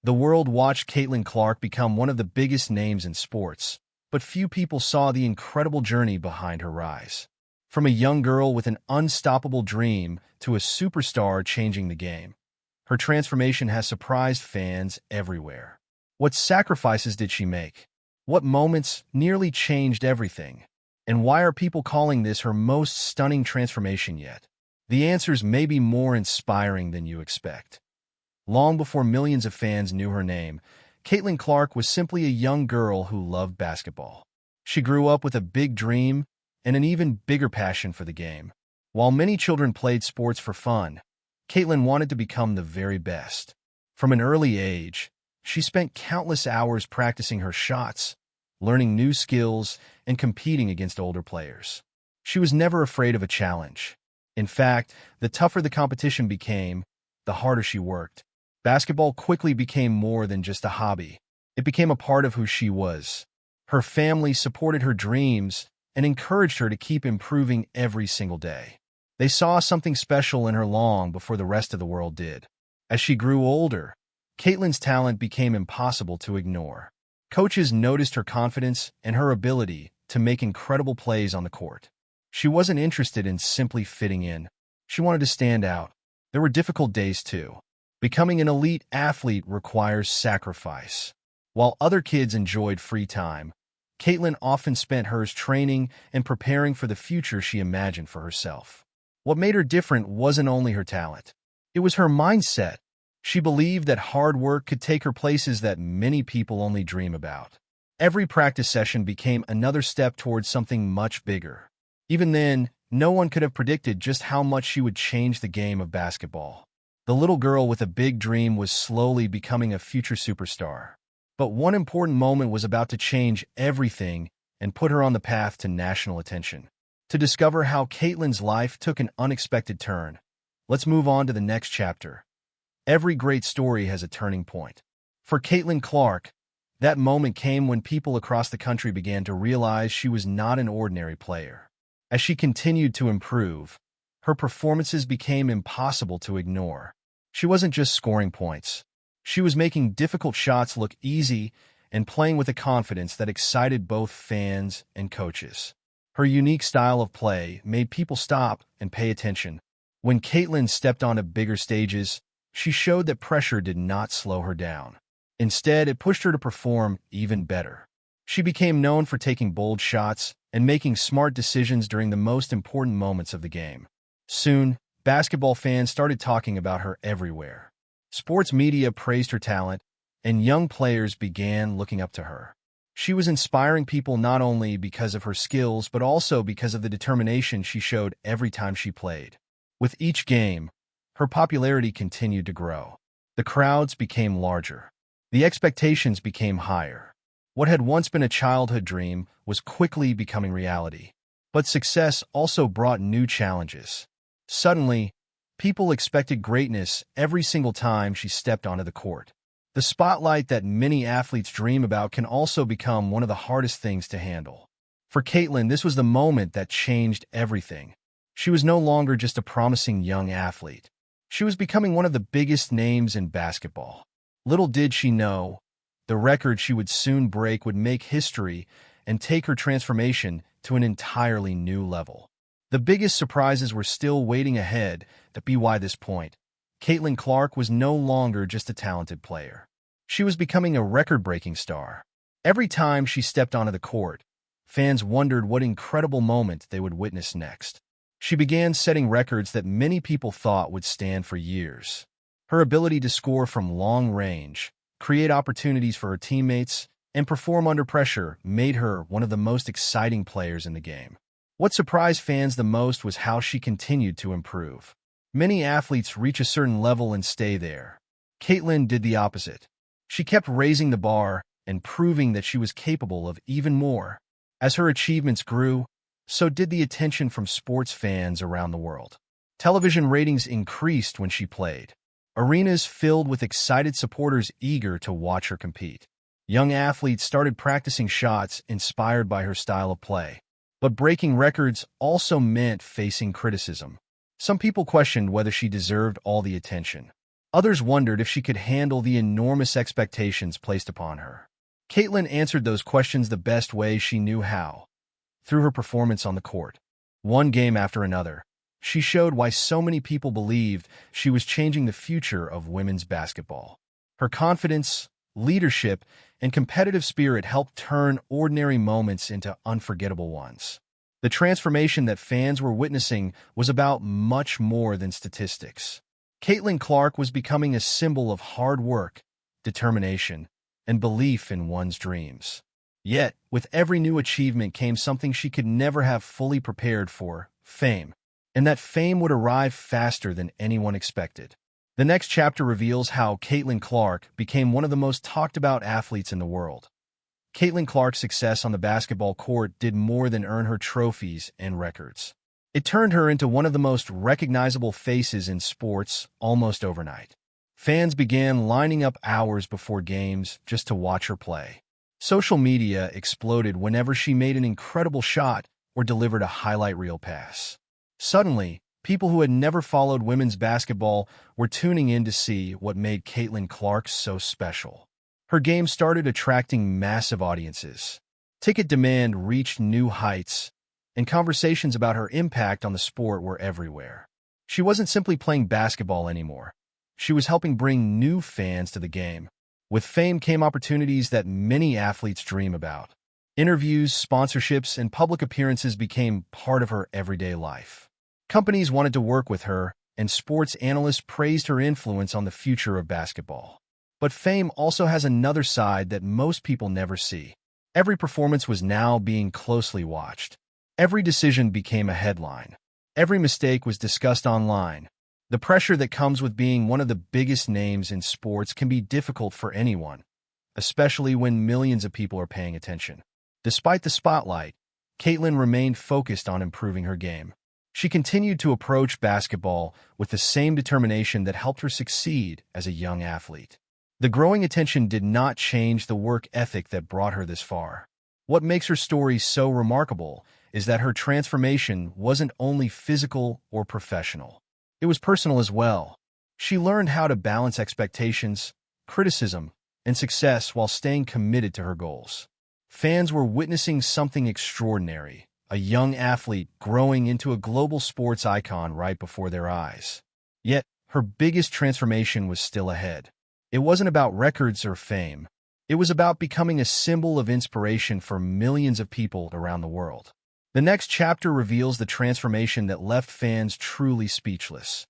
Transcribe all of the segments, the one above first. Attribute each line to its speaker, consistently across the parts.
Speaker 1: The world watched Caitlin Clark become one of the biggest names in sports, but few people saw the incredible journey behind her rise. From a young girl with an unstoppable dream to a superstar changing the game, her transformation has surprised fans everywhere. What sacrifices did she make? What moments nearly changed everything? And why are people calling this her most stunning transformation yet? The answers may be more inspiring than you expect. Long before millions of fans knew her name, Caitlin Clark was simply a young girl who loved basketball. She grew up with a big dream and an even bigger passion for the game. While many children played sports for fun, Caitlin wanted to become the very best. From an early age, she spent countless hours practicing her shots, learning new skills, and competing against older players. She was never afraid of a challenge. In fact, the tougher the competition became, the harder she worked. Basketball quickly became more than just a hobby. It became a part of who she was. Her family supported her dreams and encouraged her to keep improving every single day. They saw something special in her long before the rest of the world did. As she grew older, Caitlin's talent became impossible to ignore. Coaches noticed her confidence and her ability to make incredible plays on the court. She wasn't interested in simply fitting in. She wanted to stand out. There were difficult days too. Becoming an elite athlete requires sacrifice. While other kids enjoyed free time, Caitlin often spent hers training and preparing for the future she imagined for herself. What made her different wasn't only her talent. It was her mindset. She believed that hard work could take her places that many people only dream about. Every practice session became another step towards something much bigger. Even then, no one could have predicted just how much she would change the game of basketball. The little girl with a big dream was slowly becoming a future superstar. But one important moment was about to change everything and put her on the path to national attention. To discover how Caitlin's life took an unexpected turn, let's move on to the next chapter. Every great story has a turning point. For Caitlin Clark, that moment came when people across the country began to realize she was not an ordinary player. As she continued to improve, her performances became impossible to ignore. She wasn't just scoring points. She was making difficult shots look easy and playing with a confidence that excited both fans and coaches. Her unique style of play made people stop and pay attention. When Caitlin stepped onto bigger stages, she showed that pressure did not slow her down. Instead, it pushed her to perform even better. She became known for taking bold shots and making smart decisions during the most important moments of the game. Soon, basketball fans started talking about her everywhere. Sports media praised her talent, and young players began looking up to her. She was inspiring people not only because of her skills, but also because of the determination she showed every time she played. With each game, her popularity continued to grow. The crowds became larger. The expectations became higher. What had once been a childhood dream was quickly becoming reality. But success also brought new challenges. Suddenly, people expected greatness every single time she stepped onto the court. The spotlight that many athletes dream about can also become one of the hardest things to handle. For Caitlin, this was the moment that changed everything. She was no longer just a promising young athlete. She was becoming one of the biggest names in basketball. Little did she know, the record she would soon break would make history and take her transformation to an entirely new level. The biggest surprises were still waiting ahead. By this point, Caitlin Clark was no longer just a talented player. She was becoming a record-breaking star. Every time she stepped onto the court, fans wondered what incredible moment they would witness next. She began setting records that many people thought would stand for years. Her ability to score from long range, create opportunities for her teammates, and perform under pressure made her one of the most exciting players in the game. What surprised fans the most was how she continued to improve. Many athletes reach a certain level and stay there. Caitlin did the opposite. She kept raising the bar and proving that she was capable of even more. As her achievements grew, so did the attention from sports fans around the world. Television ratings increased when she played. Arenas filled with excited supporters eager to watch her compete. Young athletes started practicing shots inspired by her style of play. But breaking records also meant facing criticism. Some people questioned whether she deserved all the attention. Others wondered if she could handle the enormous expectations placed upon her. Caitlin answered those questions the best way she knew how, through her performance on the court. One game after another, she showed why so many people believed she was changing the future of women's basketball. Her confidence, leadership, and competitive spirit helped turn ordinary moments into unforgettable ones. The transformation that fans were witnessing was about much more than statistics. Caitlin Clark was becoming a symbol of hard work, determination, and belief in one's dreams. Yet, with every new achievement came something she could never have fully prepared for: fame. And that fame would arrive faster than anyone expected. The next chapter reveals how Caitlin Clark became one of the most talked-about athletes in the world. Caitlin Clark's success on the basketball court did more than earn her trophies and records. It turned her into one of the most recognizable faces in sports almost overnight. Fans began lining up hours before games just to watch her play. Social media exploded whenever she made an incredible shot or delivered a highlight reel pass. Suddenly, people who had never followed women's basketball were tuning in to see what made Caitlin Clark so special. Her game started attracting massive audiences. Ticket demand reached new heights, and conversations about her impact on the sport were everywhere. She wasn't simply playing basketball anymore. She was helping bring new fans to the game. With fame came opportunities that many athletes dream about. Interviews, sponsorships, and public appearances became part of her everyday life. Companies wanted to work with her, and sports analysts praised her influence on the future of basketball. But fame also has another side that most people never see. Every performance was now being closely watched. Every decision became a headline. Every mistake was discussed online. The pressure that comes with being one of the biggest names in sports can be difficult for anyone, especially when millions of people are paying attention. Despite the spotlight, Caitlin remained focused on improving her game. She continued to approach basketball with the same determination that helped her succeed as a young athlete. The growing attention did not change the work ethic that brought her this far. What makes her story so remarkable is that her transformation wasn't only physical or professional. It was personal as well. She learned how to balance expectations, criticism, and success while staying committed to her goals. Fans were witnessing something extraordinary, a young athlete growing into a global sports icon right before their eyes. Yet, her biggest transformation was still ahead. It wasn't about records or fame. It was about becoming a symbol of inspiration for millions of people around the world. The next chapter reveals the transformation that left fans truly speechless.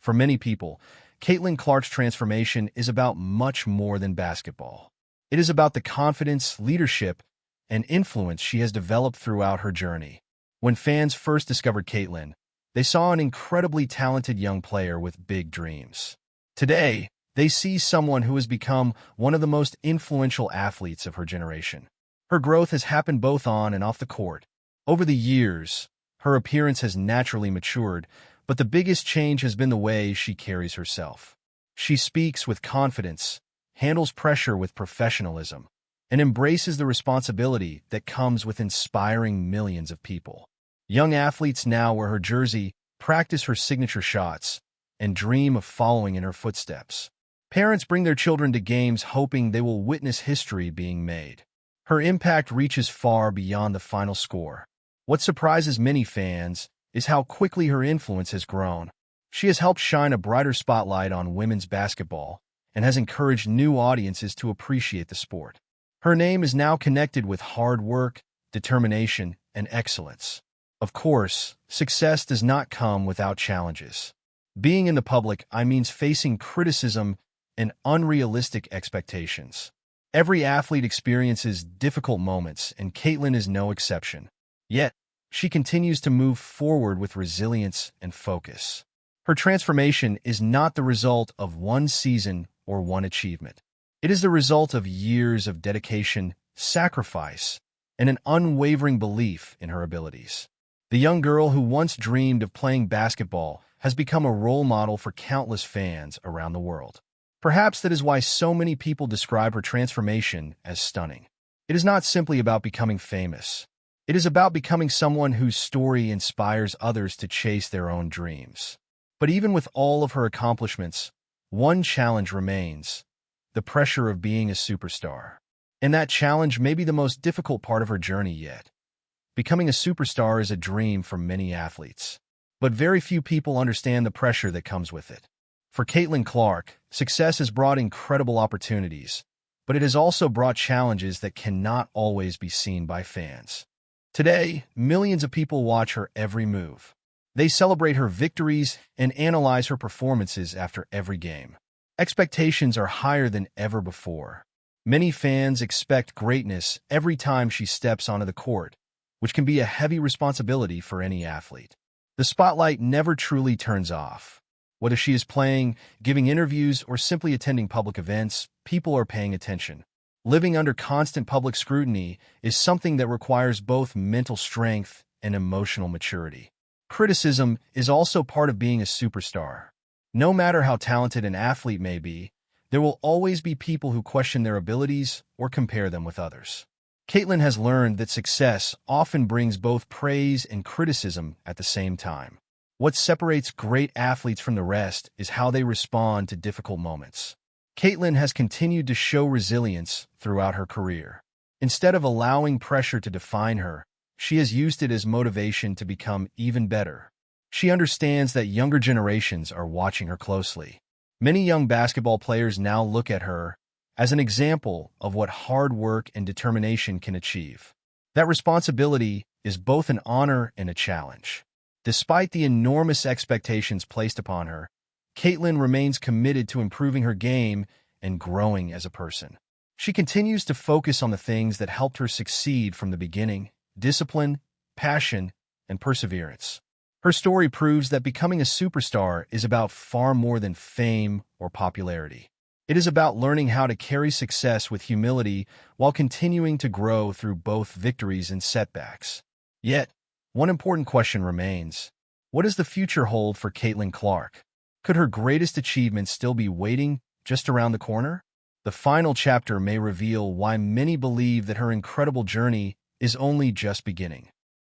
Speaker 1: For many people, Caitlin Clark's transformation is about much more than basketball. It is about the confidence, leadership, and influence she has developed throughout her journey. When fans first discovered Caitlin, they saw an incredibly talented young player with big dreams. Today, they see someone who has become one of the most influential athletes of her generation. Her growth has happened both on and off the court. Over the years, her appearance has naturally matured, but the biggest change has been the way she carries herself. She speaks with confidence, handles pressure with professionalism, and embraces the responsibility that comes with inspiring millions of people. Young athletes now wear her jersey, practice her signature shots, and dream of following in her footsteps. Parents bring their children to games hoping they will witness history being made. Her impact reaches far beyond the final score. What surprises many fans is how quickly her influence has grown. She has helped shine a brighter spotlight on women's basketball and has encouraged new audiences to appreciate the sport. Her name is now connected with hard work, determination, and excellence. Of course, success does not come without challenges. Being in the public eye means facing criticism and unrealistic expectations. Every athlete experiences difficult moments, and Caitlin is no exception. Yet, she continues to move forward with resilience and focus. Her transformation is not the result of one season or one achievement. It is the result of years of dedication, sacrifice, and an unwavering belief in her abilities. The young girl who once dreamed of playing basketball has become a role model for countless fans around the world. Perhaps that is why so many people describe her transformation as stunning. It is not simply about becoming famous. It is about becoming someone whose story inspires others to chase their own dreams. But even with all of her accomplishments, one challenge remains: the pressure of being a superstar. And that challenge may be the most difficult part of her journey yet. Becoming a superstar is a dream for many athletes, but very few people understand the pressure that comes with it. For Caitlin Clark, success has brought incredible opportunities, but it has also brought challenges that cannot always be seen by fans. Today, millions of people watch her every move. They celebrate her victories and analyze her performances after every game. Expectations are higher than ever before. Many fans expect greatness every time she steps onto the court, which can be a heavy responsibility for any athlete. The spotlight never truly turns off. Whether she is playing, giving interviews, or simply attending public events, people are paying attention. Living under constant public scrutiny is something that requires both mental strength and emotional maturity. Criticism is also part of being a superstar. No matter how talented an athlete may be, there will always be people who question their abilities or compare them with others. Caitlin has learned that success often brings both praise and criticism at the same time. What separates great athletes from the rest is how they respond to difficult moments. Caitlin has continued to show resilience throughout her career. Instead of allowing pressure to define her, she has used it as motivation to become even better. She understands that younger generations are watching her closely. Many young basketball players now look at her as an example of what hard work and determination can achieve. That responsibility is both an honor and a challenge. Despite the enormous expectations placed upon her, Caitlin remains committed to improving her game and growing as a person. She continues to focus on the things that helped her succeed from the beginning: discipline, passion, and perseverance. Her story proves that becoming a superstar is about far more than fame or popularity. It is about learning how to carry success with humility while continuing to grow through both victories and setbacks. Yet, one important question remains: what does the future hold for Caitlin Clark? Could her greatest achievement still be waiting just around the corner? The final chapter may reveal why many believe that her incredible journey is only just beginning.